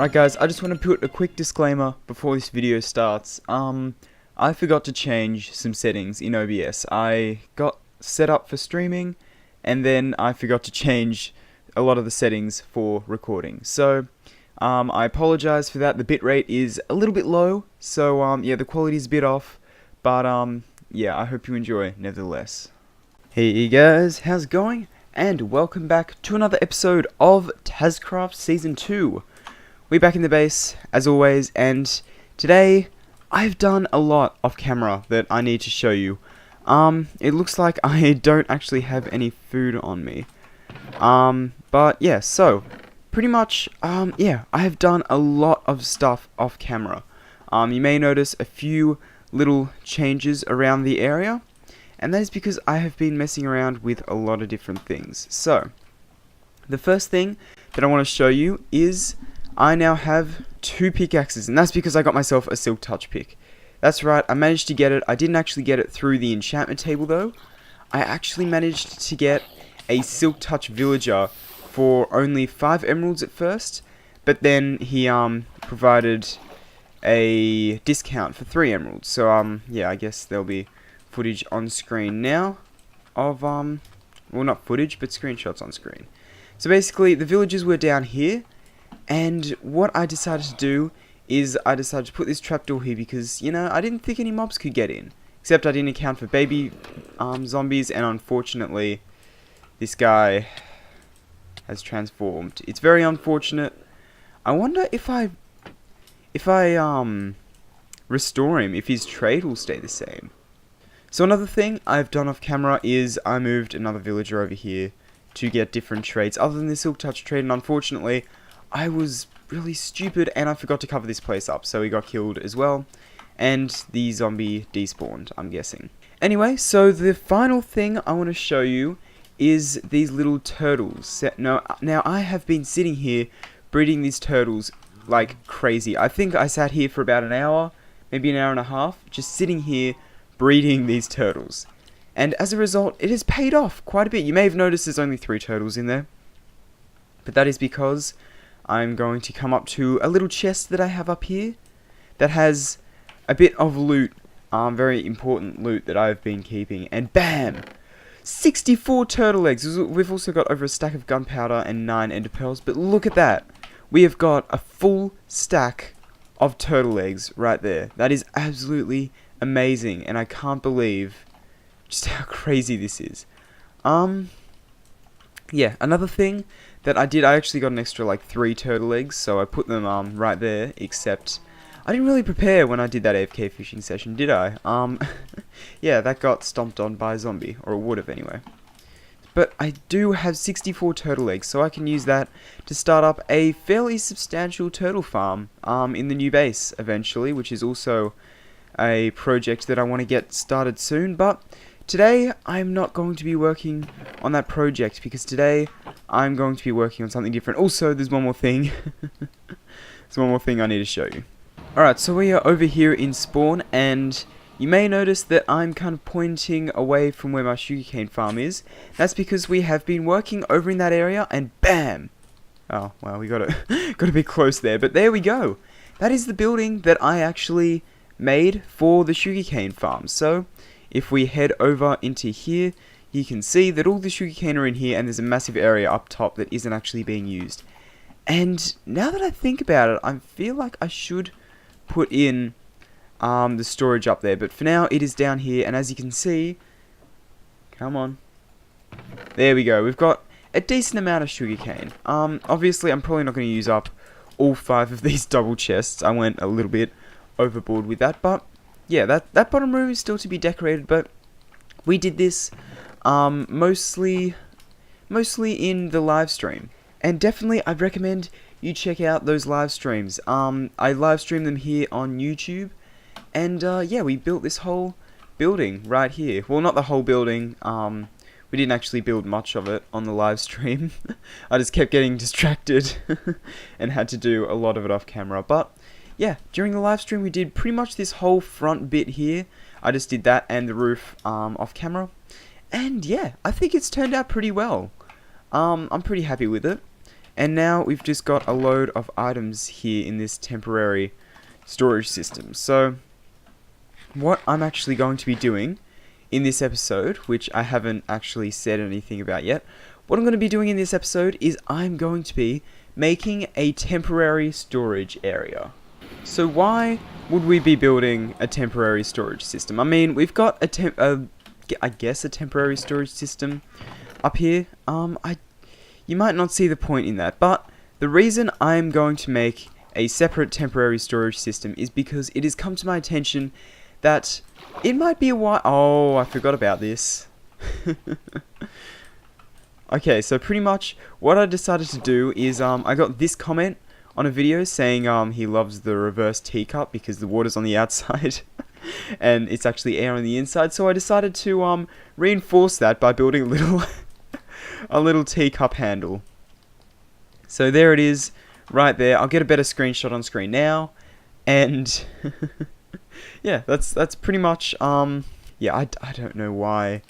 Alright guys, I just want to put a quick disclaimer before this video starts. I forgot to change some settings in OBS. I got set up for streaming, and then I forgot to change a lot of the settings for recording. So, I apologize for that. The bitrate is a little bit low, so yeah, the quality is a bit off, but yeah, I hope you enjoy nevertheless. Hey guys, how's it going? And welcome back to another episode of Tazzcraft Season 2. We're back in the base, as always, and today I've done a lot off camera that I need to show you. It looks like I don't actually have any food on me. But yeah, so, pretty much, yeah, I have done a lot of stuff off camera. You may notice a few little changes around the area, and that is because I have been messing around with a lot of different things. So, the first thing that I want to show you is I now have 2 pickaxes, and that's because I got myself a Silk Touch pick. That's right, I managed to get it. I didn't actually get it through the enchantment table though. I actually managed to get a Silk Touch villager for only 5 emeralds at first, but then he provided a discount for 3 emeralds. So yeah, I guess there'll be footage on screen now of well, not footage, but screenshots on screen. So basically the villagers were down here, and what I decided to do is I decided to put this trapdoor here because, you know, I didn't think any mobs could get in. Except I didn't account for baby zombies, and unfortunately this guy has transformed. It's very unfortunate. I wonder if I restore him, if his trade will stay the same. So another thing I've done off camera is I moved another villager over here to get different trades other than the Silk Touch trade, and unfortunately I was really stupid and I forgot to cover this place up, so he got killed as well, and the zombie despawned, I'm guessing. Anyway, so the final thing I want to show you is these little turtles. Now I have been sitting here breeding these turtles like crazy. I think I sat here for about an hour, maybe an hour and a half, just sitting here breeding these turtles. And as a result, it has paid off quite a bit. You may have noticed there's only 3 turtles in there, but that is because I'm going to come up to a little chest that I have up here that has a bit of loot, very important loot that I've been keeping, and bam! 64 turtle eggs. We've also got over a stack of gunpowder and 9 ender pearls, but look at that. We have got a full stack of turtle eggs right there. That is absolutely amazing, and I can't believe just how crazy this is. Yeah, another thing that I did, I actually got an extra like 3 turtle eggs, so I put them right there, except I didn't really prepare when I did that AFK fishing session, did I? Yeah, that got stomped on by a zombie, or it would have anyway. But I do have 64 turtle eggs, so I can use that to start up a fairly substantial turtle farm in the new base eventually, which is also a project that I want to get started soon. But today I'm not going to be working on that project because today I'm going to be working on something different. Also, there's one more thing. There's one more thing I need to show you. Alright, so we are over here in spawn, and you may notice that I'm kind of pointing away from where my sugarcane farm is. That's because we have been working over in that area, and bam! Oh, well, we got a bit close there, but there we go. That is the building that I actually made for the sugarcane farm. So, if we head over into here, you can see that all the sugarcane are in here, and there's a massive area up top that isn't actually being used. And now that I think about it, I feel like I should put in the storage up there, but for now it is down here, and as you can see, come on, there we go, we've got a decent amount of sugarcane. Obviously I'm probably not going to use up all 5 of these double chests. I went a little bit overboard with that, but yeah, that bottom room is still to be decorated. But we did this mostly in the live stream, and definitely I'd recommend you check out those live streams. I live stream them here on YouTube, and yeah, we built this whole building right here. Well, not the whole building. We didn't actually build much of it on the live stream. I just kept getting distracted and had to do a lot of it off camera. But yeah, during the live stream we did pretty much this whole front bit here. I just did that and the roof off camera, and yeah, I think it's turned out pretty well. I'm pretty happy with it. And now we've just got a load of items here in this temporary storage system. So what I'm actually going to be doing in this episode, which I haven't actually said anything about yet, what I'm going to be doing in this episode is I'm going to be making a temporary storage area. So why would we be building a temporary storage system? I mean, we've got I guess a temporary storage system up here. You might not see the point in that, but the reason I'm going to make a separate temporary storage system is because it has come to my attention that it might be a while. Oh, I forgot about this. Okay, so pretty much what I decided to do is I got this comment on a video saying he loves the reverse teacup because the water's on the outside and it's actually air on the inside. So I decided to reinforce that by building a little a little teacup handle. So there it is, right there. I'll get a better screenshot on screen now, and yeah, that's pretty much yeah. I don't know why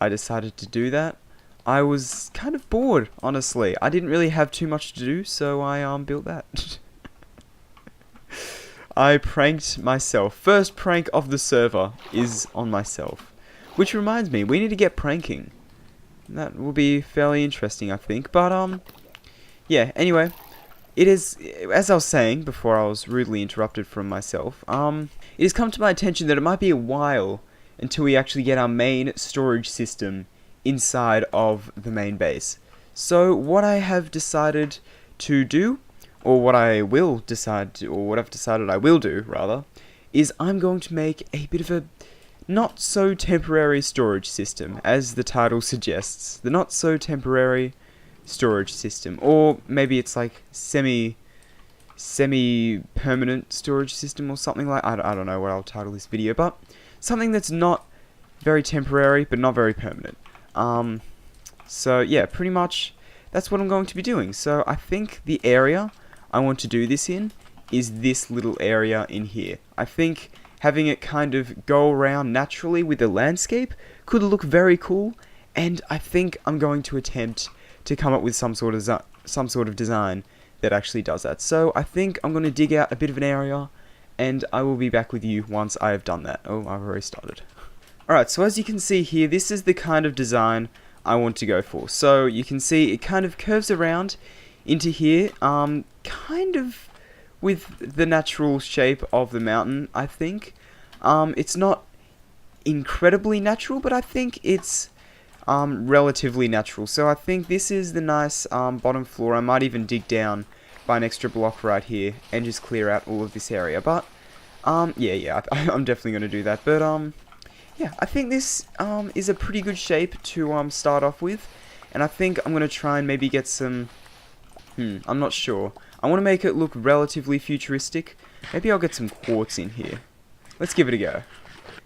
I decided to do that. I was kind of bored, honestly. I didn't really have too much to do, so I built that. I pranked myself. First prank of the server is on myself. Which reminds me, we need to get pranking. That will be fairly interesting, I think. But yeah, anyway, it is, as I was saying before I was rudely interrupted from myself, it has come to my attention that it might be a while until we actually get our main storage system inside of the main base. So what I have decided to do, or what I will decide to, or what I've decided I will do rather, is I'm going to make a bit of a not so temporary storage system, as the title suggests. The not so temporary storage system, or maybe it's like semi-permanent storage system or something like. I don't know what I'll title this video, but something that's not very temporary but not very permanent. So yeah, pretty much that's what I'm going to be doing. So I think the area I want to do this in is this little area in here. I think having it kind of go around naturally with the landscape could look very cool, and I think I'm going to attempt to come up with some sort of design that actually does that. So I think I'm going to dig out a bit of an area, and I will be back with you once I have done that. Oh, I've already started. Alright, so as you can see here, this is the kind of design I want to go for. So you can see it kind of curves around into here, kind of with the natural shape of the mountain, I think. It's not incredibly natural, but I think it's relatively natural. So I think this is the nice bottom floor. I might even dig down by an extra block right here and just clear out all of this area. But yeah, I'm definitely going to do that. But yeah, I think this is a pretty good shape to start off with, and I think I'm going to try and maybe get some, I'm not sure. I want to make it look relatively futuristic. Maybe I'll get some quartz in here. Let's give it a go.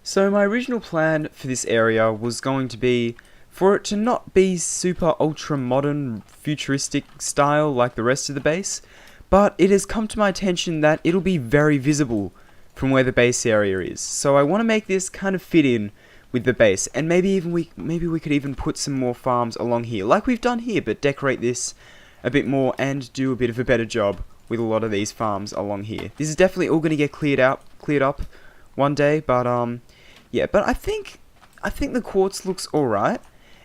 So my original plan for this area was going to be for it to not be super ultra modern futuristic style like the rest of the base, but it has come to my attention that it'll be very visible from where the base area is. So I want to make this kind of fit in with the base, and maybe we could even put some more farms along here, like we've done here, but decorate this a bit more and do a bit of a better job with a lot of these farms along here. This is definitely all going to get cleared up one day, but yeah, but I think the quartz looks alright,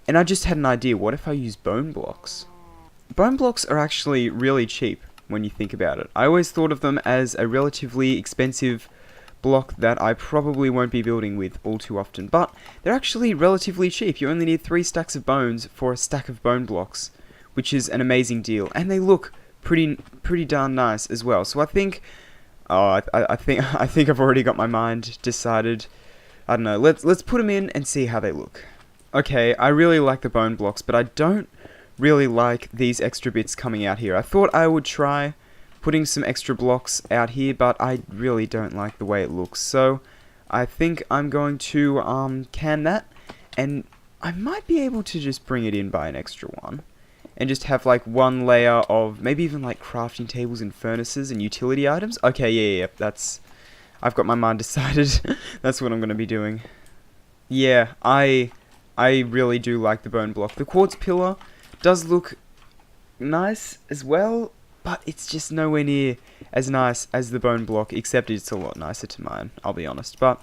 and I just had an idea. What if I use bone blocks? Bone blocks are actually really cheap when you think about it. I always thought of them as a relatively expensive block that I probably won't be building with all too often, but they're actually relatively cheap. You only need 3 stacks of bones for a stack of bone blocks, which is an amazing deal, and they look pretty darn nice as well. So I think, I think I've already got my mind decided. I don't know. Let's put them in and see how they look. Okay, I really like the bone blocks, but I don't really like these extra bits coming out here. I thought I would try putting some extra blocks out here, but I really don't like the way it looks. So I think I'm going to can that, and I might be able to just bring it in by an extra one, and just have like one layer of maybe even like crafting tables and furnaces and utility items. Okay, yeah, I've got my mind decided. That's what I'm going to be doing. Yeah, I really do like the bone block. The quartz pillar does look nice as well, but it's just nowhere near as nice as the bone block, except it's a lot nicer to mine, I'll be honest. But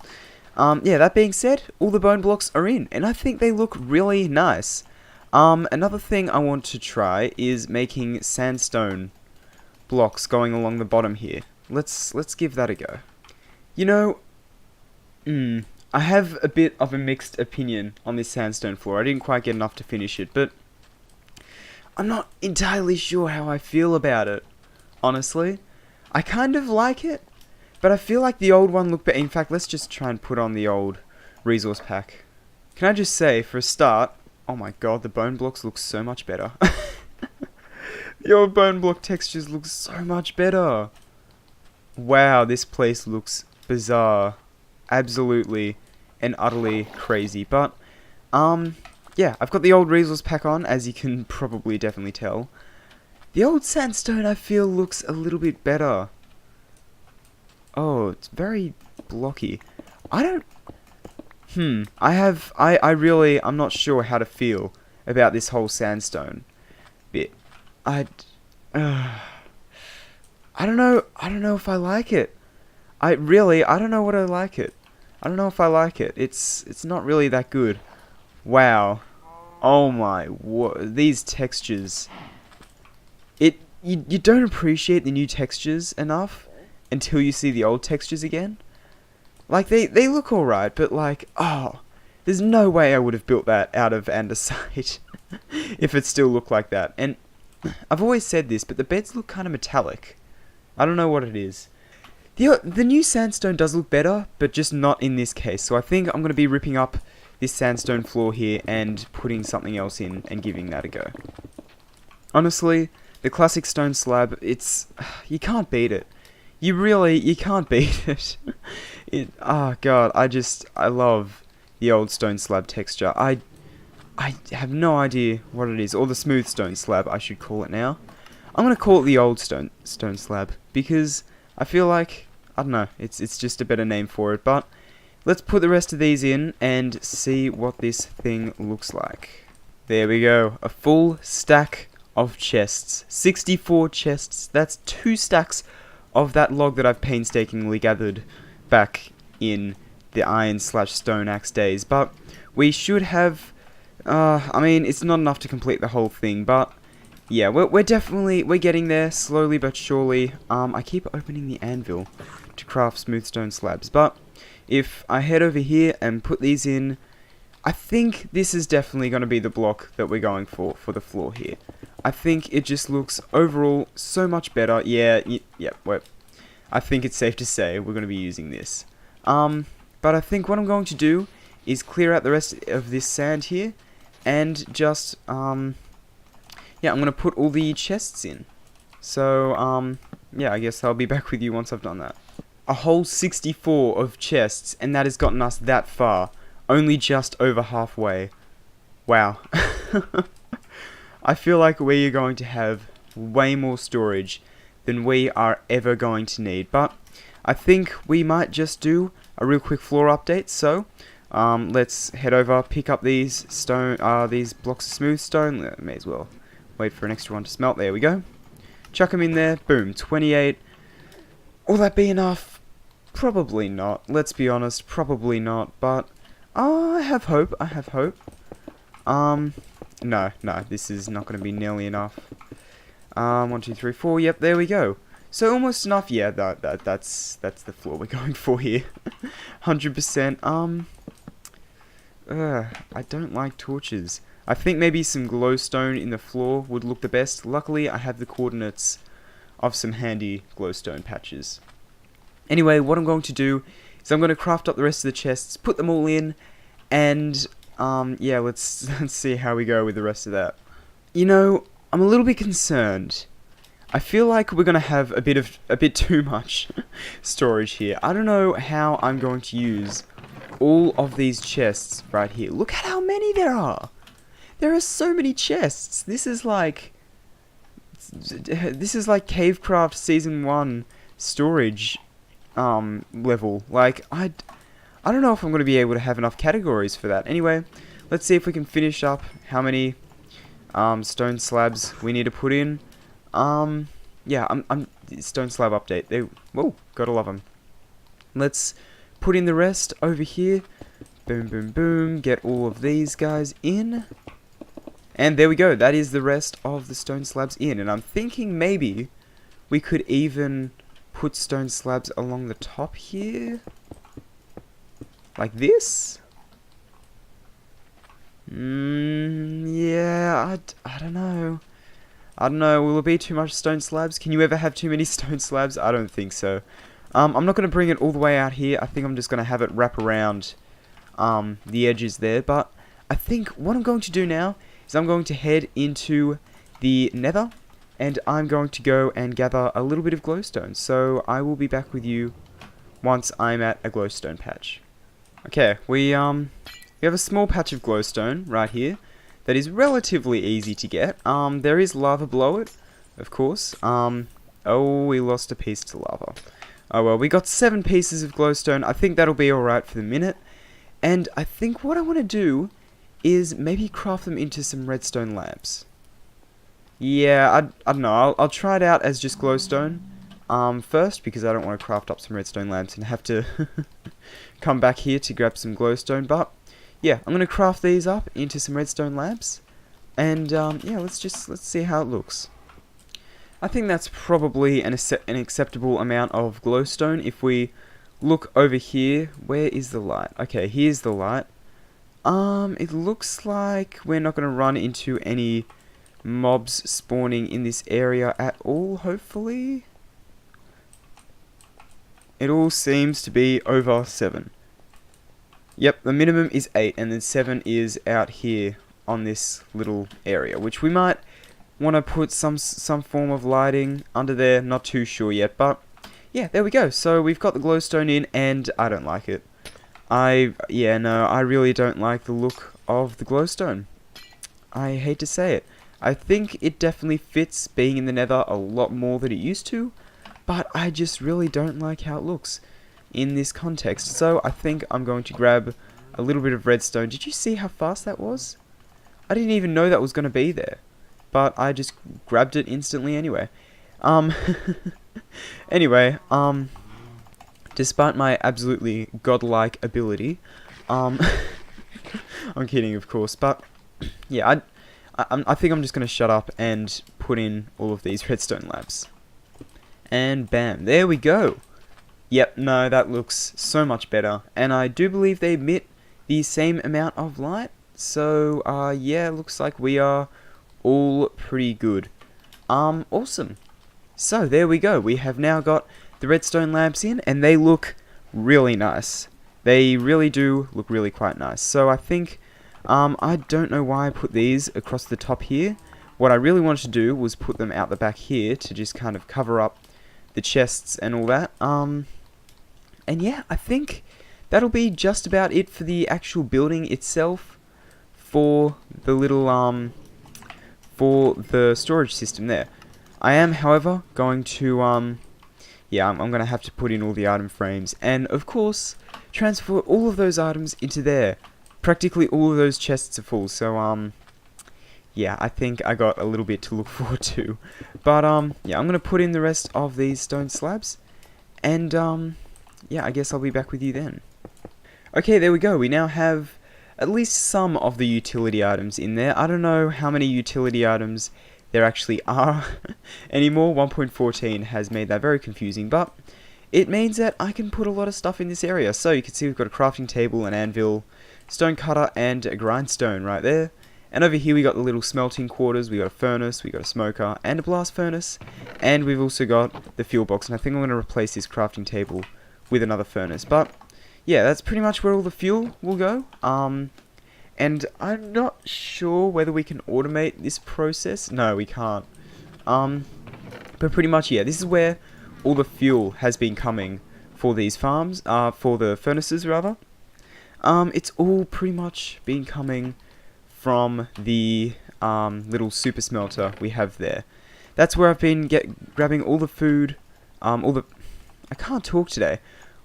yeah, that being said, all the bone blocks are in, and I think they look really nice. Another thing I want to try is making sandstone blocks going along the bottom here. Let's give that a go. You know, I have a bit of a mixed opinion on this sandstone floor. I didn't quite get enough to finish it, but I'm not entirely sure how I feel about it, honestly. I kind of like it, but I feel like the old one looked better. In fact, let's just try and put on the old resource pack. Can I just say, for a start, oh my god, the bone blocks look so much better. The old bone block textures look so much better. Wow, this place looks bizarre. Absolutely and utterly crazy. But, yeah, I've got the old resource pack on, as you can probably definitely tell. The old sandstone, I feel, looks a little bit better. Oh, it's very blocky. I'm not sure how to feel about this whole sandstone bit. I don't know if I like it. I don't know what I like it. I don't know if I like it. It's not really that good. Wow. Oh my, these textures. You don't appreciate the new textures enough until you see the old textures again. Like, they look alright, but like, oh, there's no way I would have built that out of andesite if it still looked like that. And I've always said this, but the beds look kind of metallic. I don't know what it is. The new sandstone does look better, but just not in this case. So I think I'm going to be ripping up this sandstone floor here and putting something else in and giving that a go. Honestly, the classic stone slab, you can't beat it. You can't beat it. Oh god, I love the old stone slab texture. I have no idea what it is, or the smooth stone slab, I should call it now. I'm gonna call it the old stone slab, because I feel like, I don't know, it's just a better name for it. But let's put the rest of these in and see what this thing looks like. There we go, a full stack of chests. 64 chests, that's 2 stacks of that log that I've painstakingly gathered back in the iron/stone axe days. But we should have, I mean, it's not enough to complete the whole thing, but yeah, we're getting there, slowly but surely. I keep opening the anvil to craft smooth stone slabs, but if I head over here and put these in, I think this is definitely going to be the block that we're going for the floor here. I think it just looks overall so much better. Yeah, I think it's safe to say we're going to be using this. But I think what I'm going to do is clear out the rest of this sand here, and just, yeah, I'm going to put all the chests in. So, yeah, I guess I'll be back with you once I've done that. A whole 64 of chests, and that has gotten us that far. Only just over halfway. Wow. I feel like we are going to have way more storage than we are ever going to need. But I think we might just do a real quick floor update. So, let's head over, pick up these these blocks of smooth stone. May as well wait for an extra one to smelt. There we go. Chuck them in there. Boom. 28. Will that be enough? Probably not. Let's be honest. Probably not. But I have hope. I have hope. No, this is not going to be nearly enough. 1, 2, 3, 4. Yep, there we go. So almost enough. Yeah, that's the floor we're going for here. 100%. I don't like torches. I think maybe some glowstone in the floor would look the best. Luckily, I have the coordinates of some handy glowstone patches. Anyway, what I'm going to do is I'm going to craft up the rest of the chests, put them all in, and yeah, let's see how we go with the rest of that. You know, I'm a little bit concerned. I feel like we're going to have a bit too much storage here. I don't know how I'm going to use all of these chests right here. Look at how many there are. There are so many chests. This is like Cavecraft Season 1 storage level. Like, I don't know if I'm going to be able to have enough categories for that. Anyway, let's see if we can finish up how many stone slabs we need to put in. Yeah, stone slab update. Whoa, gotta love them. Let's put in the rest over here. Boom, boom, boom. Get all of these guys in. And there we go. That is the rest of the stone slabs in. And I'm thinking maybe we could even put stone slabs along the top here. Like this? Yeah, I don't know. I don't know, will it be too much stone slabs? Can you ever have too many stone slabs? I don't think so. I'm not going to bring it all the way out here. I think I'm just going to have it wrap around the edges there. But I think what I'm going to do now is I'm going to head into the nether. And I'm going to go and gather a little bit of glowstone. So I will be back with you once I'm at a glowstone patch. Okay, we have a small patch of glowstone right here that is relatively easy to get. There is lava below it, of course. Oh, we lost a piece to lava. Oh well, we got 7 pieces of glowstone. I think that'll be alright for the minute. And I think what I want to do is maybe craft them into some redstone lamps. Yeah, I don't know. I'll try it out as just glowstone first, because I don't want to craft up some redstone lamps and have to come back here to grab some glowstone. But yeah, I'm going to craft these up into some redstone lamps. And yeah, let's see how it looks. I think that's probably an acceptable amount of glowstone. If we look over here, where is the light? Okay, here's the light. It looks like we're not going to run into any mobs spawning in this area at all, hopefully. It all seems to be over 7. Yep, the minimum is 8, and then 7 is out here on this little area, which we might want to put some form of lighting under there. Not too sure yet, but yeah, there we go. So we've got the glowstone in, and I don't like it. I really don't like the look of the glowstone. I hate to say it. I think it definitely fits being in the nether a lot more than it used to, but I just really don't like how it looks in this context. So I think I'm going to grab a little bit of redstone. Did you see how fast that was? I didn't even know that was going to be there, but I just grabbed it instantly anyway. Anyway, despite my absolutely godlike ability, I'm kidding, of course, but yeah, I think I'm just going to shut up and put in all of these redstone labs. And bam, there we go. Yep, no, that looks so much better. And I do believe they emit the same amount of light. So, yeah, looks like we are all pretty good. Awesome. So, there we go. We have now got the redstone lamps in, and they look really nice. They really do look really quite nice. So, I think, I don't know why I put these across the top here. What I really wanted to do was put them out the back here to just kind of cover up the chests and all that. And yeah, I think that'll be just about it for the actual building itself for the little, for the storage system there. I am, however, going to, yeah, I'm going to have to put in all the item frames and, of course, transfer all of those items into there. Practically all of those chests are full, so, yeah, I think I got a little bit to look forward to. But, yeah, I'm going to put in the rest of these stone slabs, and, yeah, I guess I'll be back with you then. Okay, there we go. We now have at least some of the utility items in there. I don't know how many utility items there actually are anymore. 1.14 has made that very confusing, but it means that I can put a lot of stuff in this area. So you can see we've got a crafting table, an anvil, stone cutter, and a grindstone right there. And over here we got the little smelting quarters, we got a furnace, we got a smoker, and a blast furnace. And we've also got the fuel box, and I think I'm going to replace this crafting table with another furnace. But yeah, that's pretty much where all the fuel will go. And I'm not sure whether we can automate this process. No, we can't. But pretty much, yeah, this is where all the fuel has been coming for these farms, for the furnaces rather. It's all pretty much been coming from the little super smelter we have there. That's where I've been grabbing all the food, I can't talk today.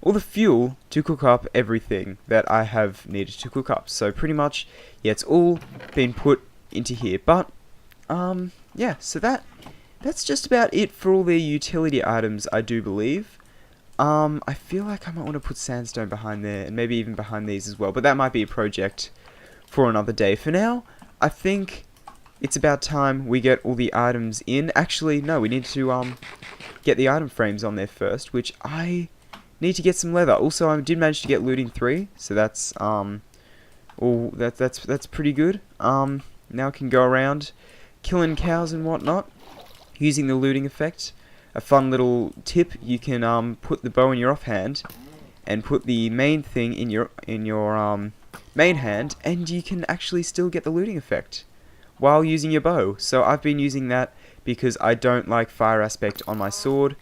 All the fuel to cook up everything that I have needed to cook up. So pretty much, yeah, it's all been put into here. But yeah, so that's just about it for all the utility items, I do believe. I feel like I might want to put sandstone behind there, and maybe even behind these as well, but that might be a project for another day. For now, I think it's about time we get all the items in. Actually, no, we need to, get the item frames on there first, which I need to get some leather. Also, I did manage to get looting 3, so that's, that's pretty good. Now I can go around killing cows and whatnot, using the looting effect. A fun little tip: you can put the bow in your offhand and put the main thing in your main hand, and you can actually still get the looting effect while using your bow. So I've been using that because I don't like fire aspect on my sword.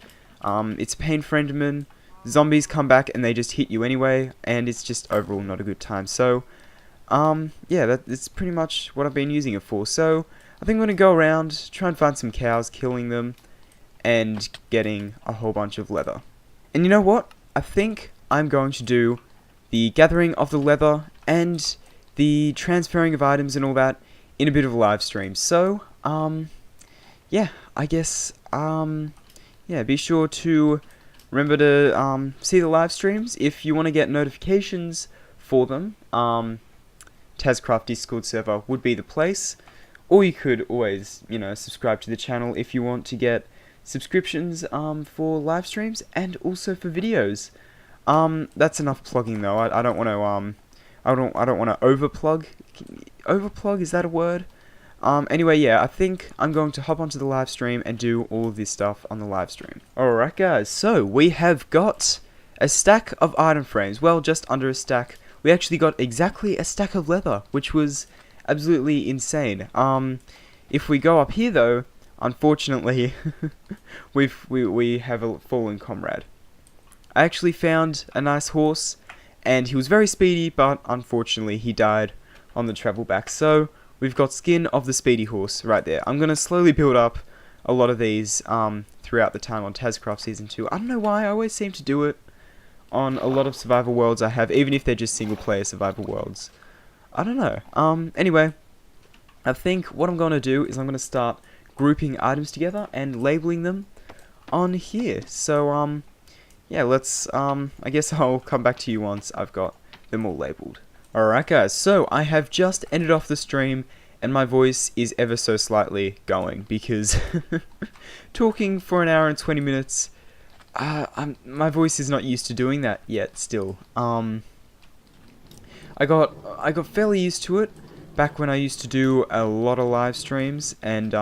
It's a pain for Enderman. Zombies come back and they just hit you anyway, and it's just overall not a good time. So yeah, that's pretty much what I've been using it for. So I think I'm gonna go around, try and find some cows, killing them, and getting a whole bunch of leather. And you know what? I think I'm going to do the gathering of the leather and the transferring of items and all that in a bit of a live stream. So, yeah, I guess, yeah, be sure to remember to see the live streams if you want to get notifications for them. Tazzcraft Discord server would be the place. Or you could always, you know, subscribe to the channel if you want to get subscriptions for live streams and also for videos. That's enough plugging though. I don't want to I don't want to overplug. Overplug, is that a word? Anyway, yeah, I think I'm going to hop onto the live stream and do all of this stuff on the live stream. Alright guys, so we have got a stack of item frames. Well, just under a stack. We actually got exactly a stack of leather, which was absolutely insane. If we go up here though, unfortunately, we have a fallen comrade. I actually found a nice horse, and he was very speedy, but unfortunately he died on the travel back. So we've got skin of the speedy horse right there. I'm gonna slowly build up a lot of these throughout the time on Tazzcraft Season 2. I don't know why, I always seem to do it on a lot of survival worlds I have, even if they're just single player survival worlds. I don't know. Anyway, I think what I'm gonna do is I'm gonna start grouping items together and labeling them on here. So yeah, let's I guess I'll come back to you once I've got them all labeled. Alright guys, so I have just ended off the stream and my voice is ever so slightly going because talking for an hour and 20 minutes, my voice is not used to doing that yet still. I got fairly used to it back when I used to do a lot of live streams, and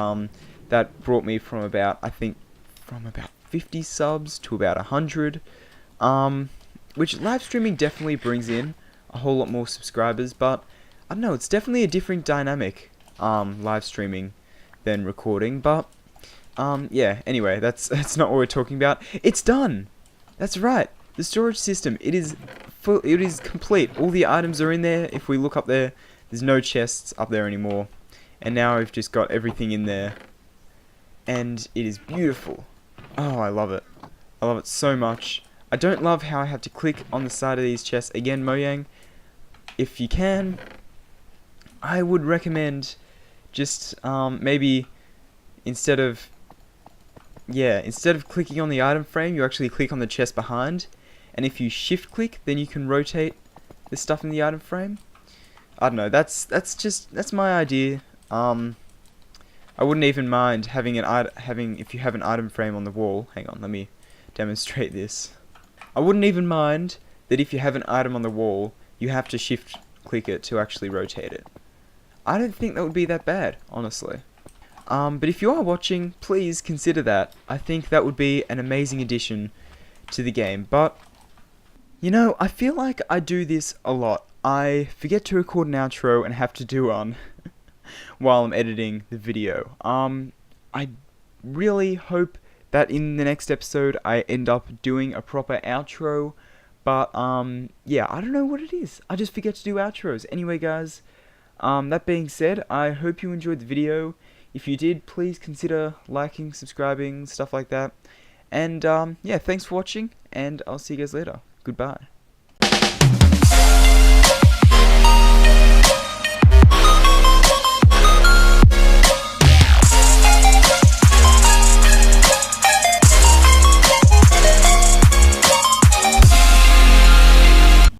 that brought me from about, I think, from about 50 subs to about 100, which live streaming definitely brings in a whole lot more subscribers, but I don't know, it's definitely a different dynamic, live streaming than recording. But yeah, anyway, that's not what we're talking about. It's done. That's right. The storage system, it is full, it is complete. All the items are in there. If we look up there, there's no chests up there anymore. And now we've just got everything in there. And it is beautiful. Oh, I love it. I love it so much. I don't love how I have to click on the side of these chests. Again, Mojang, if you can, I would recommend just maybe instead of clicking on the item frame, you actually click on the chest behind. And if you shift click, then you can rotate the stuff in the item frame. I don't know, that's my idea. I wouldn't even mind having if you have an item frame on the wall. Hang on, let me demonstrate this. I wouldn't even mind that if you have an item on the wall, you have to shift click it to actually rotate it. I don't think that would be that bad, honestly. But if you are watching, please consider that. I think that would be an amazing addition to the game. But, you know, I feel like I do this a lot. I forget to record an outro and have to do one while I'm editing the video. I really hope that in the next episode I end up doing a proper outro. But, yeah, I don't know what it is. I just forget to do outros. Anyway, guys, that being said, I hope you enjoyed the video. If you did, please consider liking, subscribing, stuff like that. And, yeah, thanks for watching, and I'll see you guys later. Goodbye.